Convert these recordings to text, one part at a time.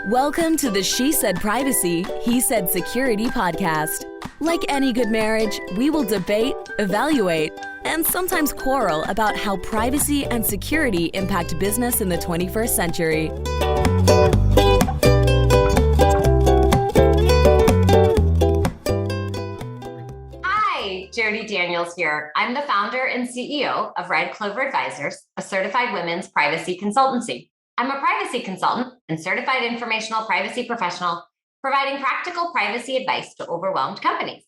Welcome to the She Said Privacy, He Said Security podcast. Like any good marriage, we will debate, evaluate, and sometimes quarrel about how privacy and security impact business in the 21st century. Hi, Jody Daniels here. I'm the founder and CEO of Clover Advisors, a certified women's privacy consultancy. I'm a privacy consultant and certified informational privacy professional, providing practical privacy advice to overwhelmed companies.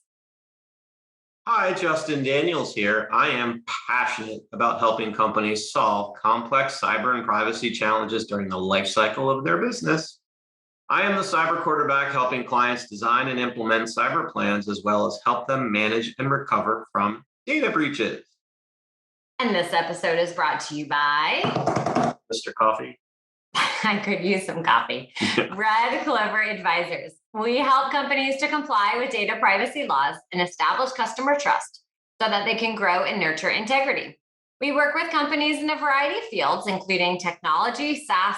Hi, Justin Daniels here. I am passionate about helping companies solve complex cyber and privacy challenges during the life cycle of their business. I am the cyber quarterback helping clients design and implement cyber plans, as well as help them manage and recover from data breaches. And this episode is brought to you by Mr. Coffee. I could use some coffee. Clover Advisors. We help companies to comply with data privacy laws and establish customer trust so that they can grow and nurture integrity. We work with companies in a variety of fields, including technology, SaaS,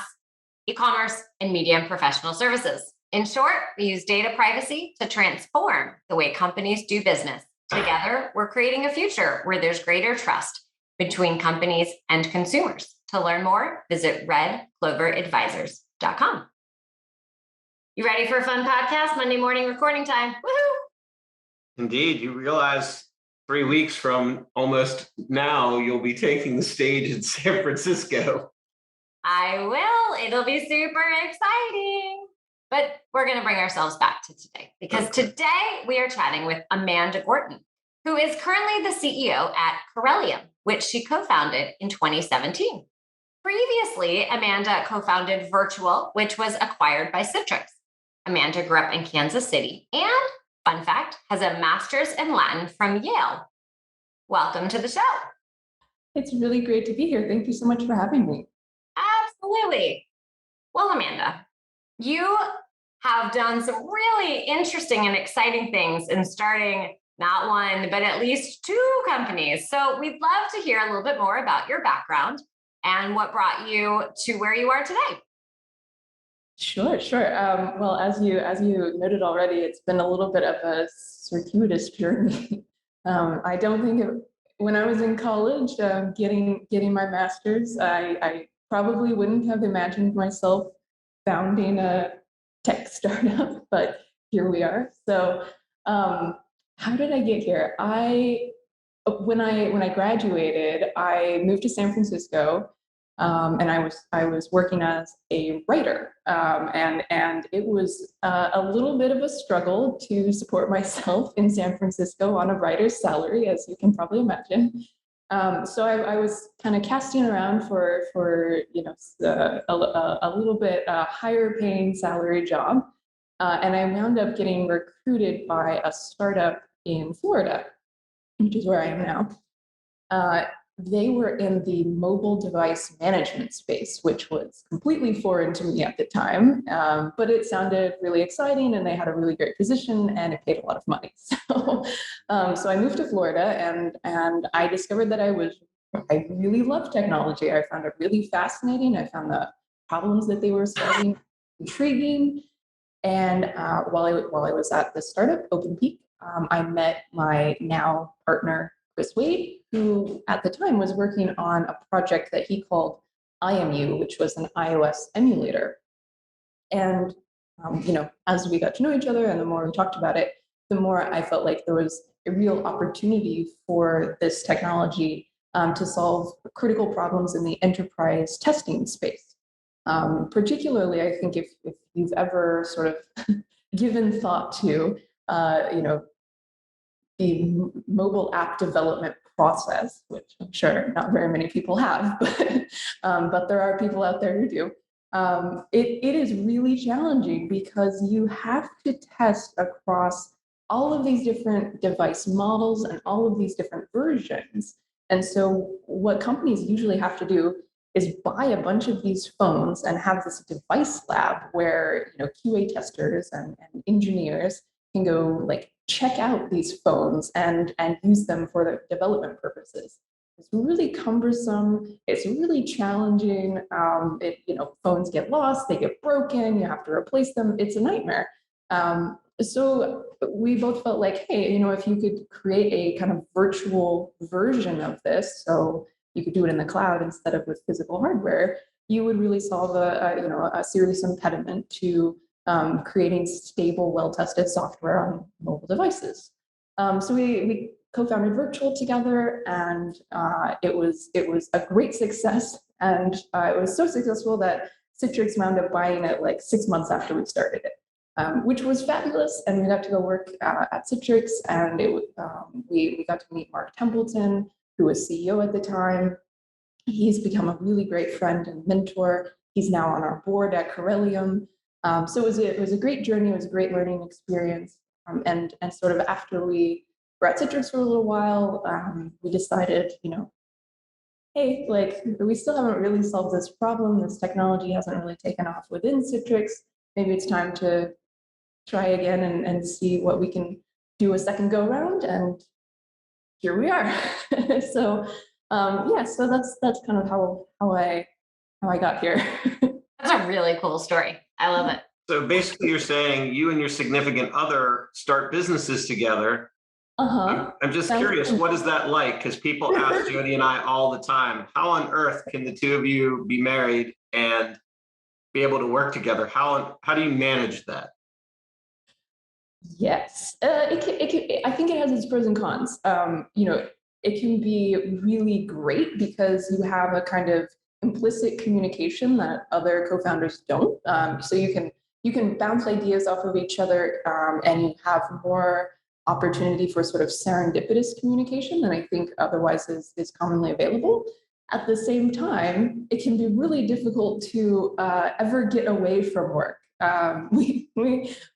e-commerce, and media and professional services. In short, we use data privacy to transform the way companies do business. Together, we're creating a future where there's greater trust between companies and consumers. To learn more, visit redcloveradvisors.com. You ready for a fun podcast? Monday morning recording time. Woohoo! Indeed, you realize 3 weeks from almost now, you'll be taking the stage in San Francisco. I will. It'll be super exciting. But we're going to bring ourselves back to today because today we are chatting with Amanda Gorton, who is currently the CEO at Corellium, which she co-founded in 2017. Previously, Amanda co-founded Virtual, which was acquired by Citrix. Amanda grew up in Kansas City and, fun fact, has a master's in Latin from Yale. Welcome to the show. It's really great to be here. Thank you so much for having me. Absolutely. Well, Amanda, you have done some really interesting and exciting things in starting not one, but at least 2 companies. So we'd love to hear a little bit more about your background and what brought you to where you are today. Sure. Well, as you noted already, it's been a little bit of a circuitous journey. I don't think when I was in college, getting my master's, I probably wouldn't have imagined myself founding a tech startup, but here we are. So, how did I get here? When I graduated, I moved to San Francisco, and I was working as a writer, and it was a little bit of a struggle to support myself in San Francisco on a writer's salary, as you can probably imagine. So I was kind of casting around for a little bit higher paying salary job, and I wound up getting recruited by a startup in Florida, which is where I am now. They were in the mobile device management space, which was completely foreign to me at the time, but it sounded really exciting and they had a really great position and it paid a lot of money. So I moved to Florida and I discovered that I really loved technology. I found it really fascinating. I found the problems that they were solving intriguing. And while I was at the startup, Open Peak, I met my now partner, Chris Wade, who at the time was working on a project that he called IMU, which was an iOS emulator. And, as we got to know each other and the more we talked about it, the more I felt like there was a real opportunity for this technology to solve critical problems in the enterprise testing space. Particularly, I think if you've ever sort of given thought to, the mobile app development process, which I'm sure not very many people have, but there are people out there who do. It is really challenging because you have to test across all of these different device models and all of these different versions. And so what companies usually have to do is buy a bunch of these phones and have this device lab where QA testers and engineers can go check out these phones and use them for the development purposes. it's really cumbersome. It's really challenging. Phones get lost, they get broken, you have to replace them. It's a nightmare. So we both felt like, hey, if you could create a kind of virtual version of this, so you could do it in the cloud instead of with physical hardware, you would really solve a serious impediment to creating stable, well-tested software on mobile devices. So we co-founded Virtual together, and it was a great success. And it was so successful that Citrix wound up buying it like 6 months after we started it. Which was fabulous, and we got to go work at Citrix, and we got to meet Mark Templeton, who was CEO at the time. He's become a really great friend and mentor. He's now on our board at Corellium. So it was a great journey. It was a great learning experience. And sort of after we were at Citrix for a little while, we decided, hey, like we still haven't really solved this problem. This technology hasn't really taken off within Citrix. Maybe it's time to try again and see what we can do a second go round, and here we are. So so that's kind of how I got here. That's a really cool story. I love it. So basically you're saying you and your significant other start businesses together. I'm just curious, what is that like? Because people ask Jody and I all the time, how on earth can the two of you be married and be able to work together? How do you manage that? Yes, I think it has its pros and cons. It can be really great because you have a kind of implicit communication that other co-founders don't. So you can bounce ideas off of each other, and you have more opportunity for sort of serendipitous communication than I think otherwise is commonly available. At the same time, it can be really difficult to ever get away from work. We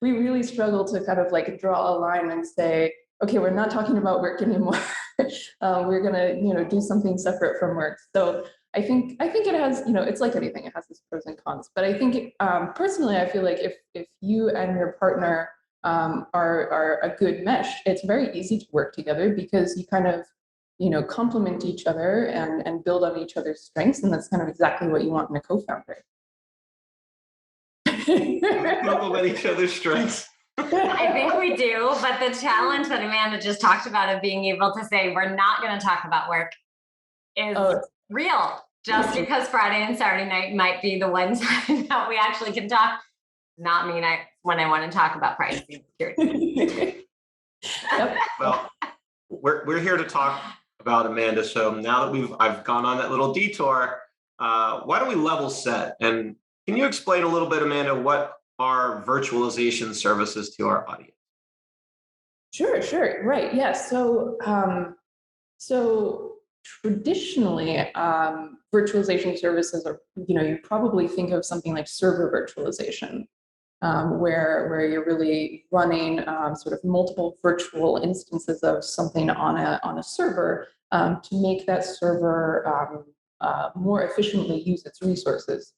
really struggle to kind of like draw a line and say, okay, we're not talking about work anymore. We're gonna do something separate from work. So I think it has, it's like anything, it has its pros and cons. But I think personally, I feel like if you and your partner are a good mesh, it's very easy to work together because you kind of complement each other and build on each other's strengths, and that's kind of exactly what you want in a co-founder. Complement each other's strengths. I think we do, but the challenge that Amanda just talked about of being able to say we're not going to talk about work is real. Just because Friday and Saturday night might be the one time that we actually can talk, not mean when I want to talk about privacy and security. Well, we're here to talk about Amanda. So now that I've gone on that little detour, why don't we level set? And can you explain a little bit, Amanda, what are virtualization services to our audience? Sure. Right. Yeah. So traditionally, virtualization services are, you probably think of something like server virtualization, where you're really running sort of multiple virtual instances of something on a server to make that server more efficiently use its resources.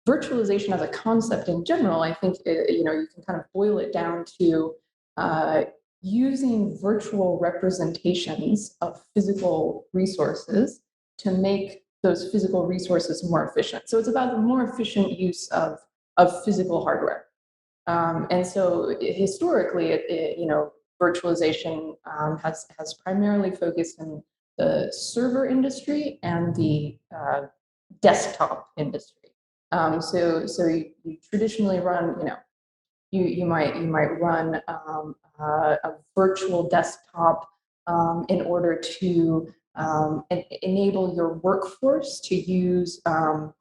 Virtualization as a concept in general, I think you can kind of boil it down to using virtual representations of physical resources to make those physical resources more efficient. So it's about the more efficient use of physical hardware. And so historically, virtualization has primarily focused in the server industry and the desktop industry. So you traditionally run, you might run a virtual desktop in order to enable your workforce to use, to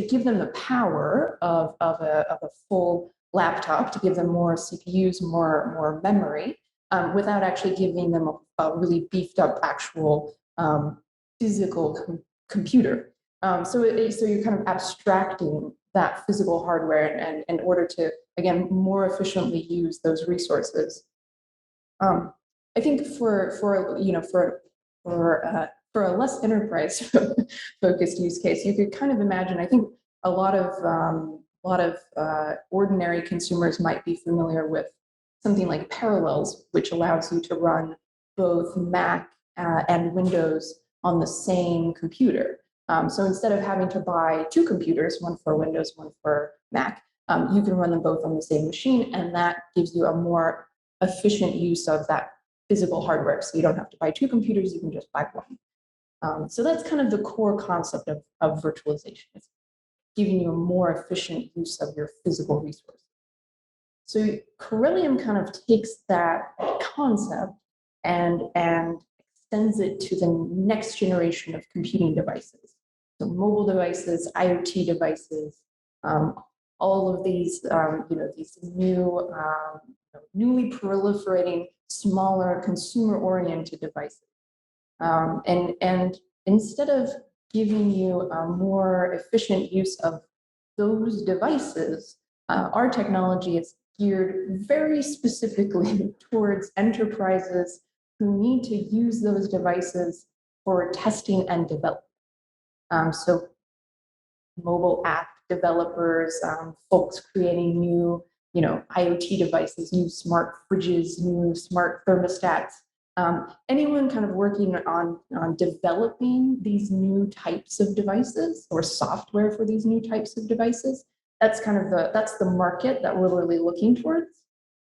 give them the power of a full laptop, to give them more CPUs, more memory, without actually giving them a really beefed up actual physical computer. So you're kind of abstracting that physical hardware and in order to, again, more efficiently use those resources. I think for a less enterprise focused use case, you could kind of imagine, I think a lot of ordinary consumers might be familiar with something like Parallels, which allows you to run both Mac and Windows on the same computer. So instead of having to buy two computers, one for Windows, one for Mac, you can run them both on the same machine, and that gives you a more efficient use of that physical hardware. So you don't have to buy two computers, you can just buy one. So that's kind of the core concept of virtualization. It's giving you a more efficient use of your physical resources. So Corellium kind of takes that concept and extends it to the next generation of computing devices. So mobile devices, IoT devices, all of these, these new, newly proliferating, smaller, consumer-oriented devices. And instead of giving you a more efficient use of those devices, our technology is geared very specifically towards enterprises who need to use those devices for testing and development. So mobile app developers, folks creating new, IoT devices, new smart fridges, new smart thermostats, anyone kind of working on developing these new types of devices or software for these new types of devices. That's kind of the market that we're really looking towards.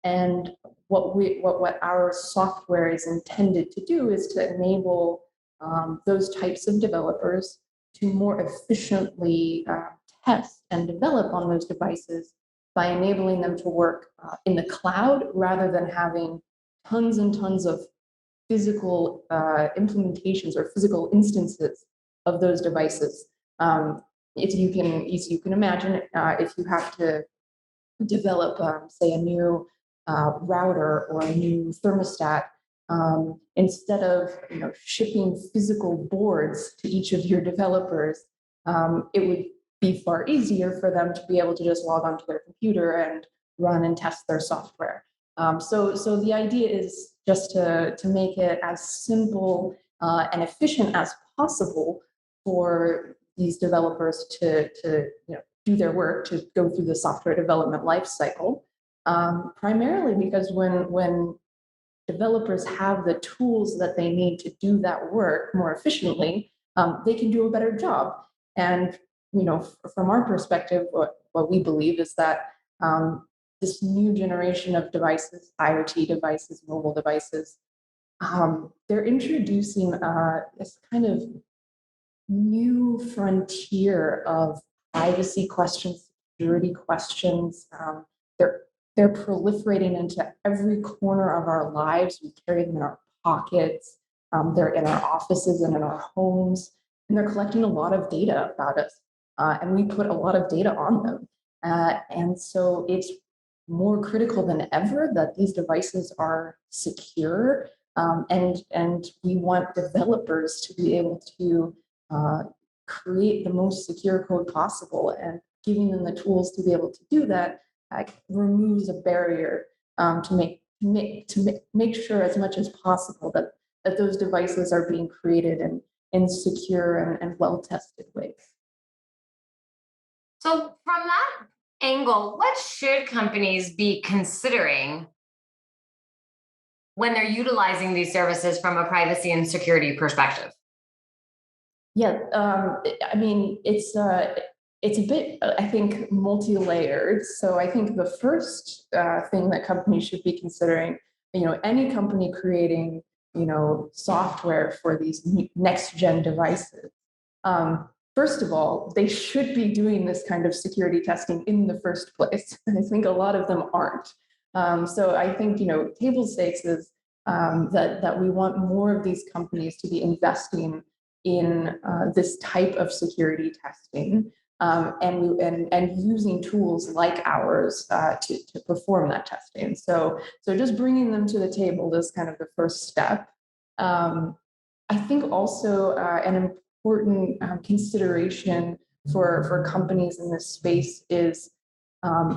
And what our software is intended to do is to enable those types of developers to more efficiently test and develop on those devices by enabling them to work in the cloud rather than having tons and tons of physical implementations or physical instances of those devices. As you can imagine, if you have to develop, say, a new router or a new thermostat, instead of shipping physical boards to each of your developers, it would be far easier for them to be able to just log onto their computer and run and test their software. So the idea is just to make it as simple and efficient as possible for these developers to do their work, to go through the software development life cycle. Primarily because when developers have the tools that they need to do that work more efficiently, they can do a better job. And from our perspective, what we believe is that this new generation of devices, IoT devices, mobile devices, they're introducing this kind of new frontier of privacy questions, security questions. They're proliferating into every corner of our lives. We carry them in our pockets. They're in our offices and in our homes, and they're collecting a lot of data about us. And we put a lot of data on them. And so it's more critical than ever that these devices are secure. And we want developers to be able to create the most secure code possible, and giving them the tools to be able to do that removes a barrier to make sure as much as possible that those devices are being created in secure and well-tested ways. So from that angle, what should companies be considering when they're utilizing these services from a privacy and security perspective? Yeah, I mean, it's a bit, I think, multi-layered. So I think the first thing that companies should be considering, any company creating, software for these next-gen devices, first of all, they should be doing this kind of security testing in the first place. And I think a lot of them aren't. So I think, table stakes is that we want more of these companies to be investing in this type of security testing, and using tools like ours to perform that testing. So just bringing them to the table is kind of the first step. I think also an important consideration for companies in this space is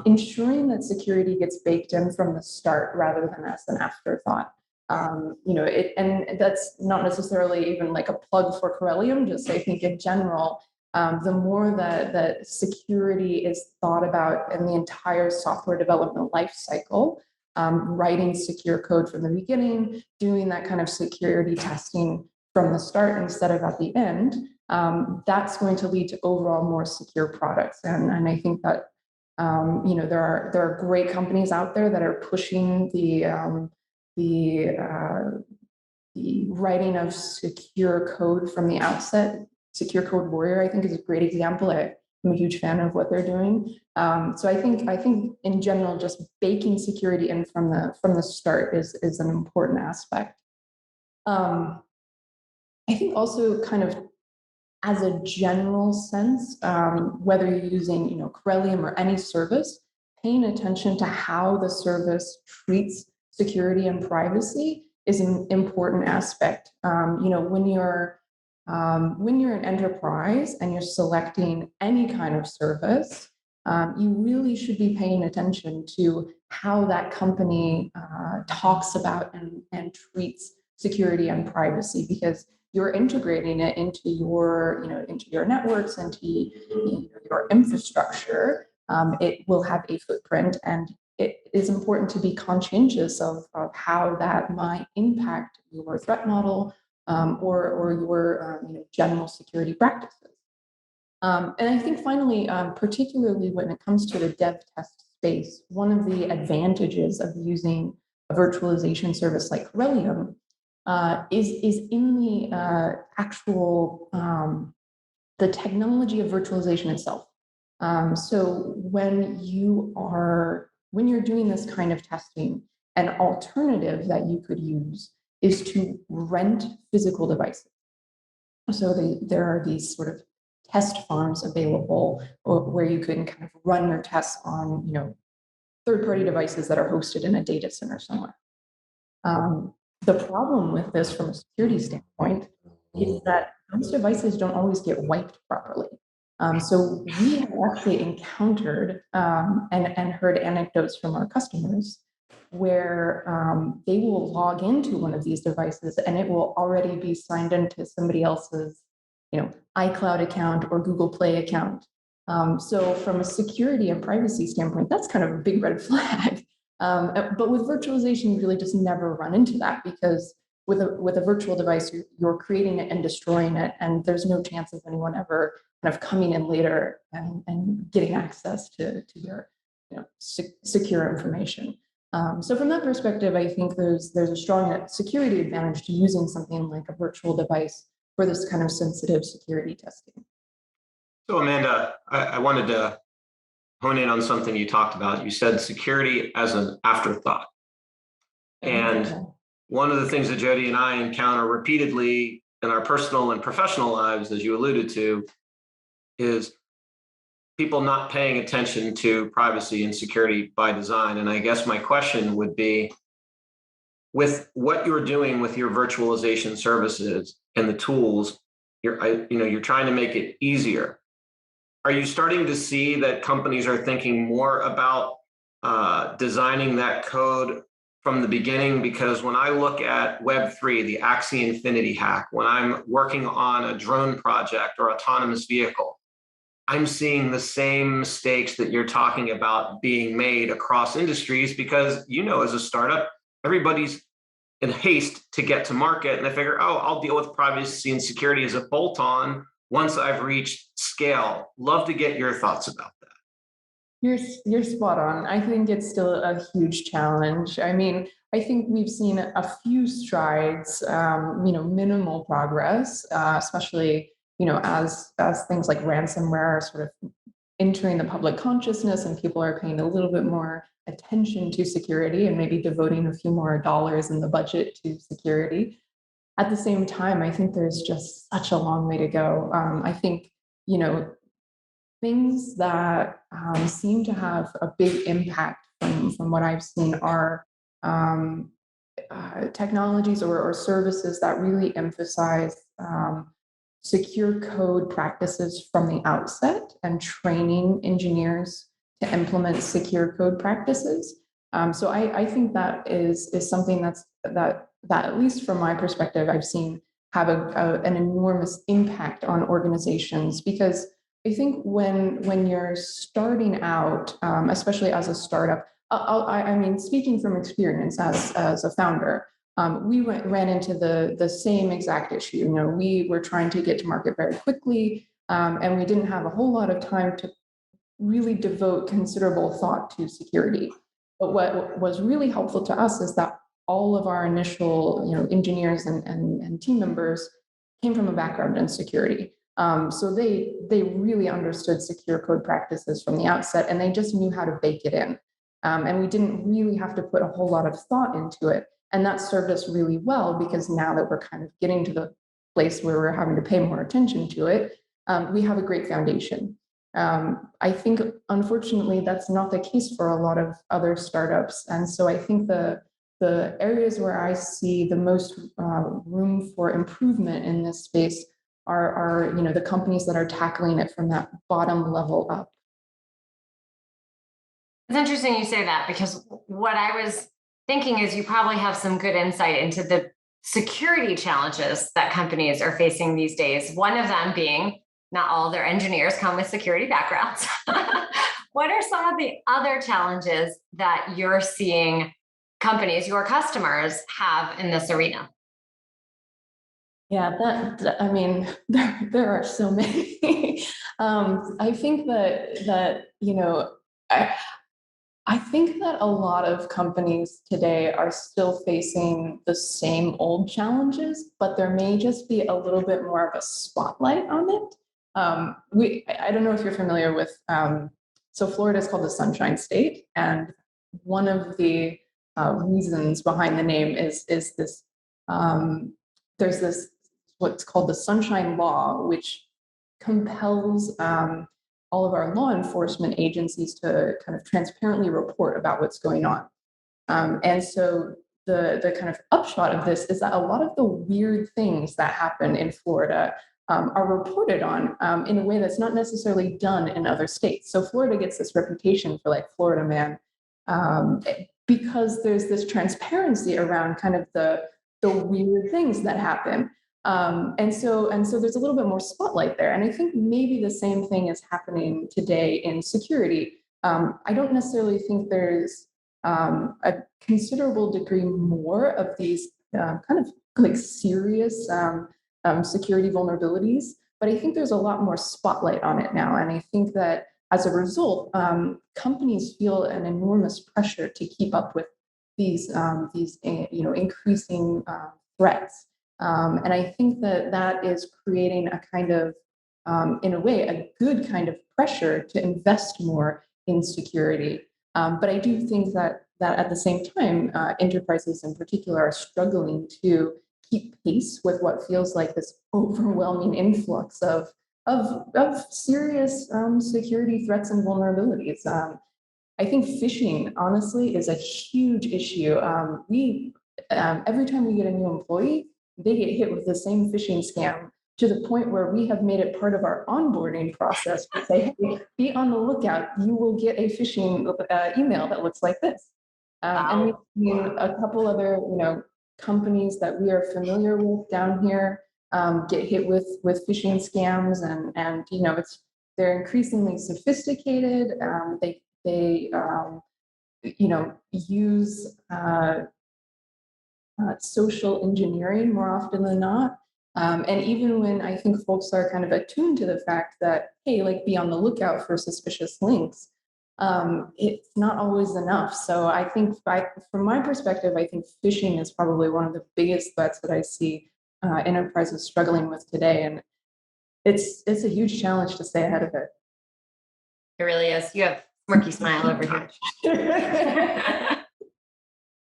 ensuring that security gets baked in from the start rather than as an afterthought. And that's not necessarily even like a plug for Corellium, just I think in general, the more that security is thought about in the entire software development life cycle, writing secure code from the beginning, doing that kind of security testing from the start instead of at the end, that's going to lead to overall more secure products. And I think that there are great companies out there that are pushing the writing of secure code from the outset. Secure Code Warrior, I think, is a great example. I'm a huge fan of what they're doing. So I think in general, just baking security in from the start is an important aspect. I think also kind of as a general sense, whether you're using Corellium or any service, paying attention to how the service treats security and privacy is an important aspect. When you're an enterprise and you're selecting any kind of service, you really should be paying attention to how that company talks about and treats security and privacy, because you're integrating it into your networks, into your infrastructure. It will have a footprint, and it is important to be conscientious of how that might impact your threat model, or your general security practices. And I think finally, particularly when it comes to the dev test space, one of the advantages of using a virtualization service like Corellium is in the actual the technology of virtualization itself. So when you're doing this kind of testing, an alternative that you could use is to rent physical devices. So there are these sort of test farms available where you can kind of run your tests on third-party devices that are hosted in a data center somewhere. The problem with this from a security standpoint is that those devices don't always get wiped properly. So we have actually encountered and heard anecdotes from our customers where they will log into one of these devices and it will already be signed into somebody else's iCloud account or Google Play account. So from a security and privacy standpoint, that's kind of a big red flag. But with virtualization, you really just never run into that, because with a virtual device, you're creating it and destroying it, and there's no chance of anyone ever kind of coming in later and getting access to your secure information. So from that perspective, I think there's a strong security advantage to using something like a virtual device for this kind of sensitive security testing. So Amanda, I wanted to hone in on something you talked about. You said security as an afterthought. And one of the things that Jody and I encounter repeatedly in our personal and professional lives, as you alluded to, is people not paying attention to privacy and security by design. And I guess my question would be, with what you're doing with your virtualization services and the tools, you're trying to make it easier. Are you starting to see that companies are thinking more about designing that code from the beginning? Because when I look at Web3, the Axie Infinity hack, when I'm working on a drone project or autonomous vehicle, I'm seeing the same mistakes that you're talking about being made across industries, because, as a startup, everybody's in haste to get to market. And they figure, I'll deal with privacy and security as a bolt-on once I've reached scale. Love to get your thoughts about that. You're spot on. I think it's still a huge challenge. I mean, I think we've seen a few strides, minimal progress, especially as things like ransomware are sort of entering the public consciousness and people are paying a little bit more attention to security and maybe devoting a few more dollars in the budget to security. At the same time, I think there's just such a long way to go. I think, things that seem to have a big impact from what I've seen are technologies or services that really emphasize secure code practices from the outset and training engineers to implement secure code practices. So I think that is something that at least from my perspective, I've seen have an enormous impact on organizations, because I think when you're starting out, especially as a startup, I mean, speaking from experience as a founder, we ran into the same exact issue. You know, we were trying to get to market very quickly, and we didn't have a whole lot of time to really devote considerable thought to security. But what was really helpful to us is that all of our initial, engineers and team members came from a background in security. So they really understood secure code practices from the outset, and they just knew how to bake it in. And we didn't really have to put a whole lot of thought into it. And that served us really well, because now that we're kind of getting to the place where we're having to pay more attention to it, we have a great foundation. I think, unfortunately, that's not the case for a lot of other startups. And so I think the areas where I see the most room for improvement in this space are the companies that are tackling it from that bottom level up. It's interesting you say that, because what I was thinking is you probably have some good insight into the security challenges that companies are facing these days. One of them being not all their engineers come with security backgrounds. What are some of the other challenges that you're seeing companies, your customers, have in this arena? Yeah, I mean, there are so many. I think that I think that a lot of companies today are still facing the same old challenges, but there may just be a little bit more of a spotlight on it. I don't know if you're familiar with, so Florida is called the Sunshine State, and one of the reasons behind the name is this, there's this, what's called the Sunshine Law, which compels all of our law enforcement agencies to kind of transparently report about what's going on. And so the kind of upshot of this is that a lot of the weird things that happen in Florida are reported on in a way that's not necessarily done in other states. So Florida gets this reputation for like Florida man, because there's this transparency around kind of the weird things that happen. And so there's a little bit more spotlight there. And I think maybe the same thing is happening today in security. I don't necessarily think there's a considerable degree more of these kind of like serious security vulnerabilities, but I think there's a lot more spotlight on it now. And I think that as a result, companies feel an enormous pressure to keep up with these increasing threats. And I think that is creating a kind of, in a way, a good kind of pressure to invest more in security. But I do think that at the same time, enterprises in particular are struggling to keep pace with what feels like this overwhelming influx of serious security threats and vulnerabilities. I think phishing, honestly, is a huge issue. Every time we get a new employee, they get hit with the same phishing scam, to the point where we have made it part of our onboarding process to say, hey, be on the lookout. You will get a phishing email that looks like this. And we've seen a couple other, companies that we are familiar with down here get hit with phishing scams, and they're increasingly sophisticated. They use social engineering more often than not. And even when I think folks are kind of attuned to the fact that, hey, like, be on the lookout for suspicious links, it's not always enough. So I think from my perspective, I think phishing is probably one of the biggest threats that I see enterprises struggling with today. And it's a huge challenge to stay ahead of it. It really is. You have a smirky smile over here.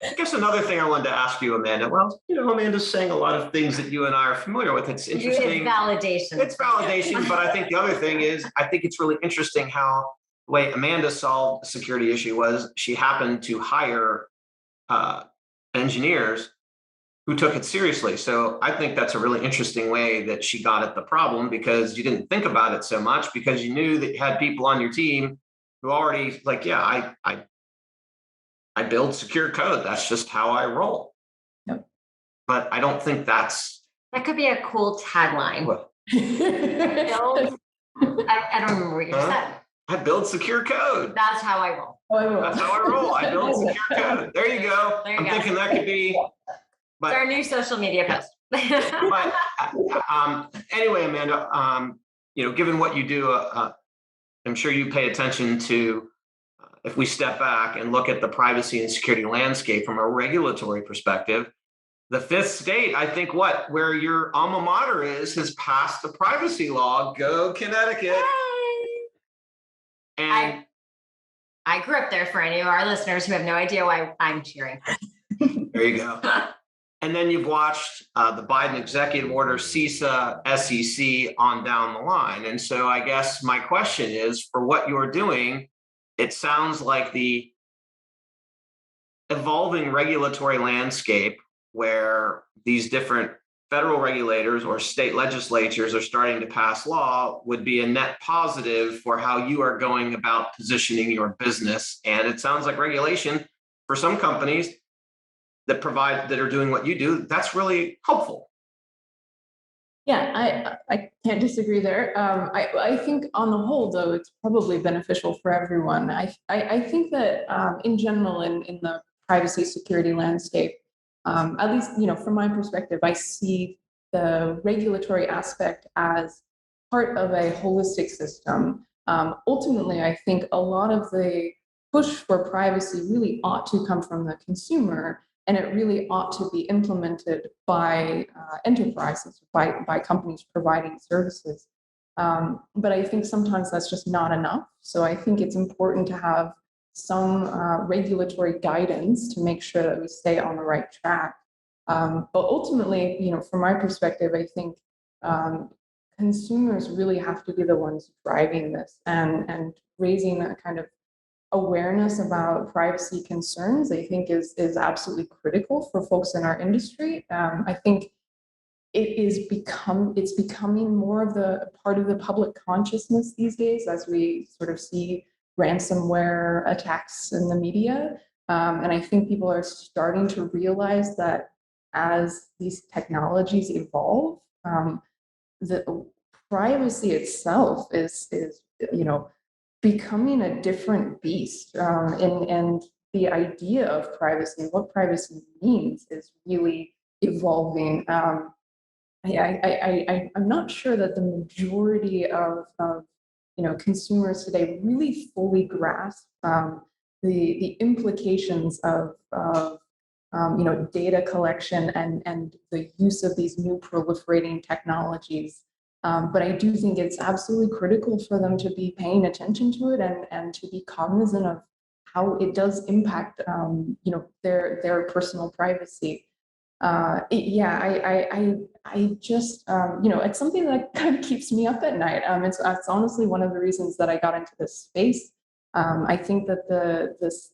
I guess another thing I wanted to ask you, Amanda. Well, Amanda's saying a lot of things that you and I are familiar with. It's interesting. It's validation. It's validation, but I think the other thing is, I think it's really interesting how the way Amanda solved the security issue was she happened to hire engineers who took it seriously. So I think that's a really interesting way that she got at the problem, because you didn't think about it so much, because you knew that you had people on your team who already like, yeah, I build secure code. That's just how I roll. Yep. But I don't think that could be a cool tagline. What? I don't remember what you said. I build secure code. That's how I roll. That's how I roll. I build secure code. There you go. There you I'm go. thinking that could be. It's our new social media post. But anyway, Amanda, given what you do, I'm sure you pay attention to, if we step back and look at the privacy and security landscape from a regulatory perspective, the fifth state, I think where your alma mater has passed the privacy law. Go Connecticut. And I grew up there for any of our listeners who have no idea why I'm cheering. There you go. And then you've watched the Biden executive order, CISA, SEC on down the line. And so I guess my question is, for what you're doing, it sounds like the evolving regulatory landscape where these different federal regulators or state legislatures are starting to pass law would be a net positive for how you are going about positioning your business. And it sounds like regulation for some companies that are doing what you do, that's really helpful. Yeah, I can't disagree there. I think on the whole, though, it's probably beneficial for everyone. I think that in general, in the privacy security landscape, at least, from my perspective, I see the regulatory aspect as part of a holistic system. Ultimately, I think a lot of the push for privacy really ought to come from the consumer, and it really ought to be implemented by enterprises, by companies providing services. But I think sometimes that's just not enough. So I think it's important to have some regulatory guidance to make sure that we stay on the right track. But ultimately, from my perspective, I think consumers really have to be the ones driving this and raising a kind of awareness about privacy concerns. I think is absolutely critical for folks in our industry. I think it's becoming more of the part of the public consciousness these days as we sort of see ransomware attacks in the media. And I think people are starting to realize that as these technologies evolve, the privacy itself is becoming a different beast. And the idea of privacy and what privacy means is really evolving. I'm not sure that the majority of consumers today really fully grasp the implications of data collection and the use of these new proliferating technologies. But I do think it's absolutely critical for them to be paying attention to it and to be cognizant of how it does impact their personal privacy. I just it's something that kind of keeps me up at night. It's honestly one of the reasons that I got into this space. I think that this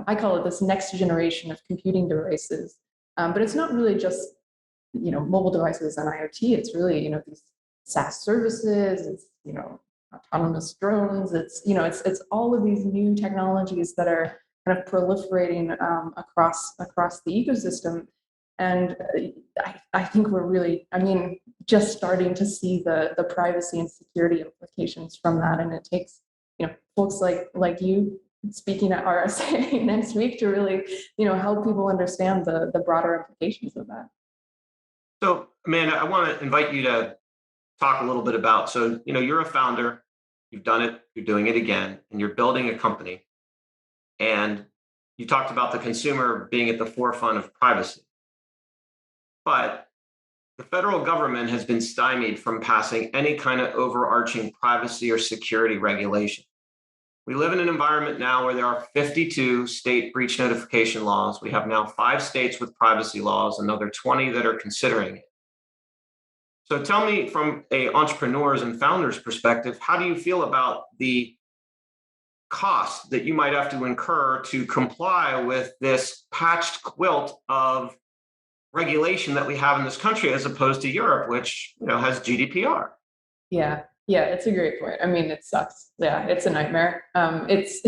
I call it this next generation of computing devices, but it's not really just mobile devices and IoT. It's really these SaaS services. It's autonomous drones. It's all of these new technologies that are kind of proliferating across the ecosystem. And I think we're really, just starting to see the privacy and security implications from that. And it takes, folks like you speaking at RSA next week to really, help people understand the broader implications of that. So, Amanda, I want to invite you to talk a little bit about, so, you're a founder, you've done it, you're doing it again, and you're building a company. And you talked about the consumer being at the forefront of privacy. But the federal government has been stymied from passing any kind of overarching privacy or security regulation. We live in an environment now where there are 52 state breach notification laws. We have now 5 states with privacy laws, another 20 that are considering it. So tell me, from an entrepreneur's and founder's perspective, how do you feel about the cost that you might have to incur to comply with this patched quilt of regulation that we have in this country, as opposed to Europe, which has GDPR? Yeah, it's a great point. It sucks. Yeah, it's a nightmare. It's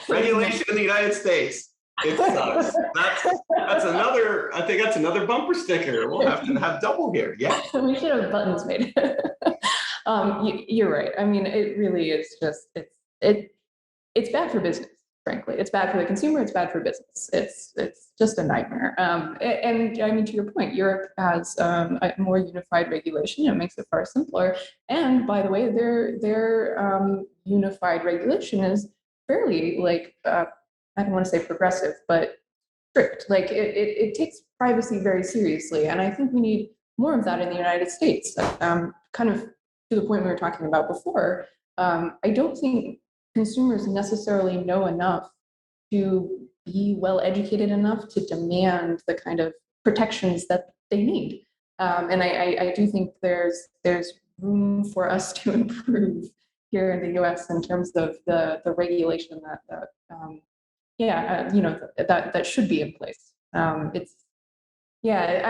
regulation in the United States. It sucks. That's another. I think that's another bumper sticker. We'll have to have double here. Yeah, we should have buttons made. You're right. I mean, it really is just, it's bad for business, frankly. It's bad for the consumer, it's bad for business. It's just a nightmare. And I mean, to your point, Europe has a more unified regulation. It makes it far simpler. And by the way, their unified regulation is fairly I don't want to say progressive, but strict. Like it takes privacy very seriously. And I think we need more of that in the United States. Kind of to the point we were talking about before, I don't think consumers necessarily know enough to be well educated enough to demand the kind of protections that they need. And I do think there's room for us to improve here in the US in terms of the regulation that that should be in place. I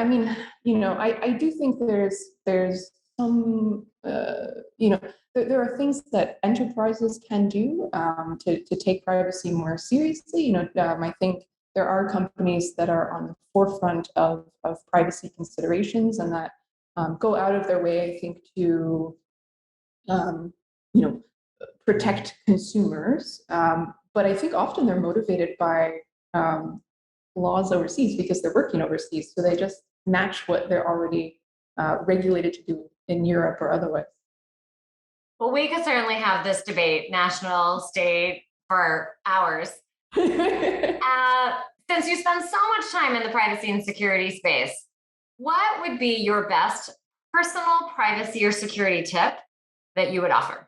mean, I do think there's some, there are things that enterprises can do to take privacy more seriously. I think there are companies that are on the forefront of privacy considerations and that go out of their way, I think, to, protect consumers. But I think often they're motivated by laws overseas because they're working overseas. So they just match what they're already regulated to do in Europe or otherwise. Well, we could certainly have this debate, national, state, for hours. Since you spend so much time in the privacy and security space, what would be your best personal privacy or security tip that you would offer?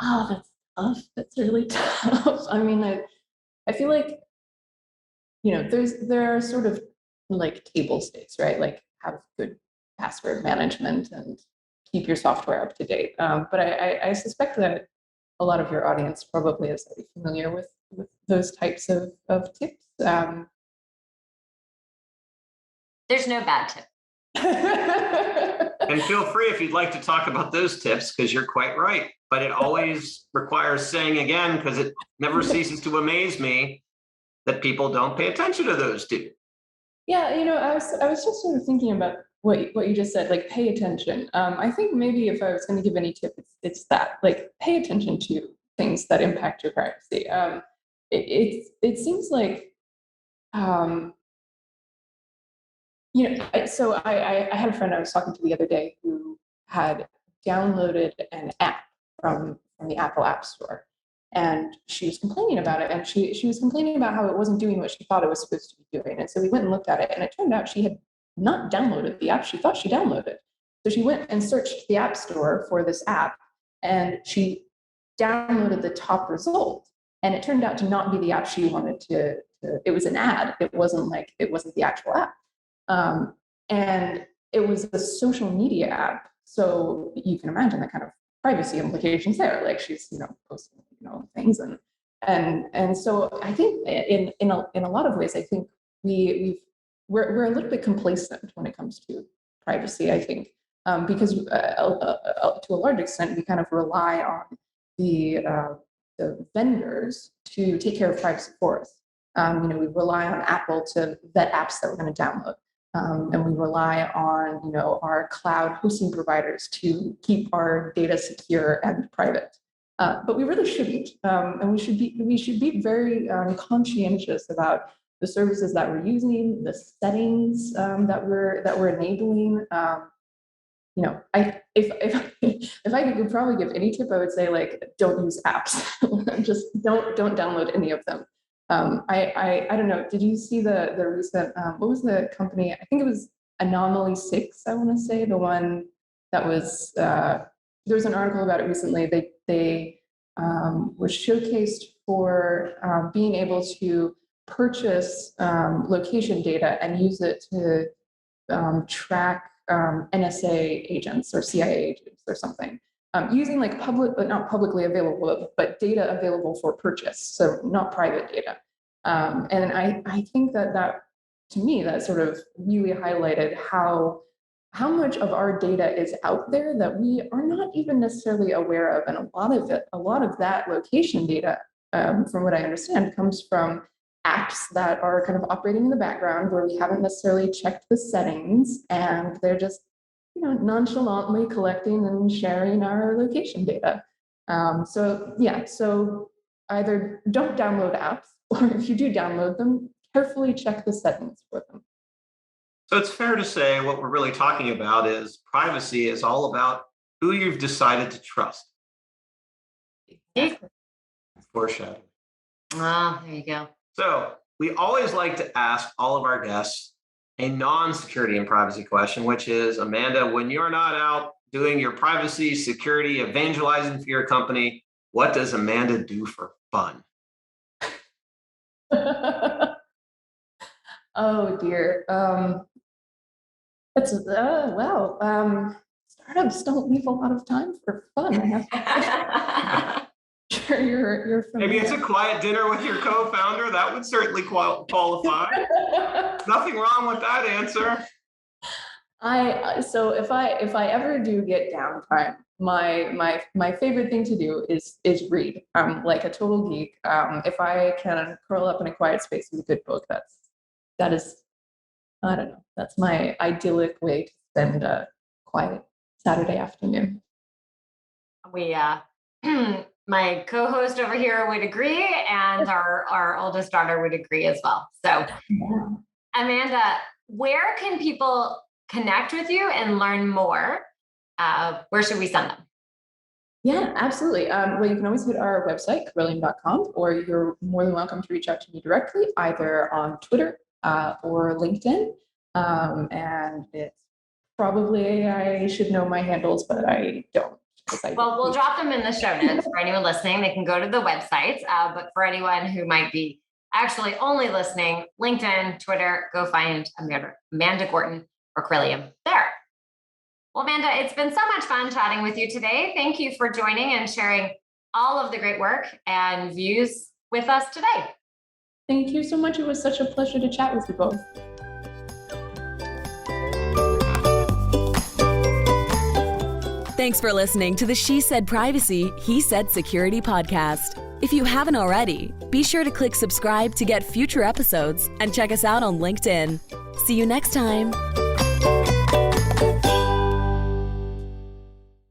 Oh, that's tough. That's really tough. I mean, I feel like, there are sort of like table stakes, right? Like have good password management and keep your software up to date. But I suspect that a lot of your audience probably is already familiar with those types of tips. There's no bad tip. And feel free if you'd like to talk about those tips, because you're quite right. But it always requires saying again, because it never ceases to amaze me that people don't pay attention to those two. Yeah, I was just sort of thinking about what you just said, like pay attention. I think maybe if I was going to give any tip, it's that, like, pay attention to things that impact your privacy. It seems like, so I had a friend I was talking to the other day who had downloaded an app from the Apple App Store. And she was complaining about it. And she was complaining about how it wasn't doing what she thought it was supposed to be doing. And so we went and looked at it. And it turned out she had not downloaded the app she thought she downloaded. So she went and searched the App Store for this app. And she downloaded the top result. And it turned out to not be the app she wanted to it was an ad. It wasn't the actual app. And it was a social media app. So you can imagine the kind of privacy implications there. Like she's, posting, things and so I think in a lot of ways, I think we're a little bit complacent when it comes to privacy. I think because to a large extent we kind of rely on the vendors to take care of privacy for us. We rely on Apple to vet apps that we're going to download. And we rely on, our cloud hosting providers to keep our data secure and private. But we really shouldn't. And we should be very conscientious about the services that we're using, the settings that we're enabling. If I could probably give any tip, I would say, like, don't use apps. Just don't download any of them. I don't know. Did you see the recent, what was the company? I think it was Anomaly 6, I want to say, the one that was, there was an article about it recently. They were showcased for being able to purchase location data and use it to track NSA agents or CIA agents or something. Using like not publicly available, but data available for purchase, so not private data. And I think that to me, that sort of really highlighted how much of our data is out there that we are not even necessarily aware of. And a lot of that location data, from what I understand, comes from apps that are kind of operating in the background where we haven't necessarily checked the settings, and they're just nonchalantly collecting and sharing our location data. So either don't download apps, or if you do download them, carefully check the settings for them. So it's fair to say what we're really talking about is privacy is all about who you've decided to trust. Foreshadowing. Oh, there you go. So we always like to ask all of our guests a non-security and privacy question, which is, Amanda, when you're not out doing your privacy, security, evangelizing for your company, what does Amanda do for fun? Oh dear. Startups don't leave a lot of time for fun. I have to say. Sure, you're familiar. Maybe it's a quiet dinner with your co-founder. That would certainly qualify. Nothing wrong with that answer. So if I ever do get downtime, my favorite thing to do is read. I'm like a total geek. If I can curl up in a quiet space with a good book, that is, I don't know, that's my idyllic way to spend a quiet Saturday afternoon. My co-host over here would agree, and our oldest daughter would agree as well. So, yeah. Amanda, where can people connect with you and learn more? Where should we send them? Yeah, absolutely. Well, you can always hit our website, Corellium.com, or you're more than welcome to reach out to me directly, either on Twitter or LinkedIn. And it's probably, I should know my handles, but I don't. Well, we'll drop them in the show notes for anyone listening. They can go to the website. But for anyone who might be actually only listening, LinkedIn, Twitter, go find Amanda Gorton or Corellium there. Well, Amanda, it's been so much fun chatting with you today. Thank you for joining and sharing all of the great work and views with us today. Thank you so much. It was such a pleasure to chat with you both. Thanks for listening to the She Said Privacy, He Said Security podcast. If you haven't already, be sure to click subscribe to get future episodes and check us out on LinkedIn. See you next time.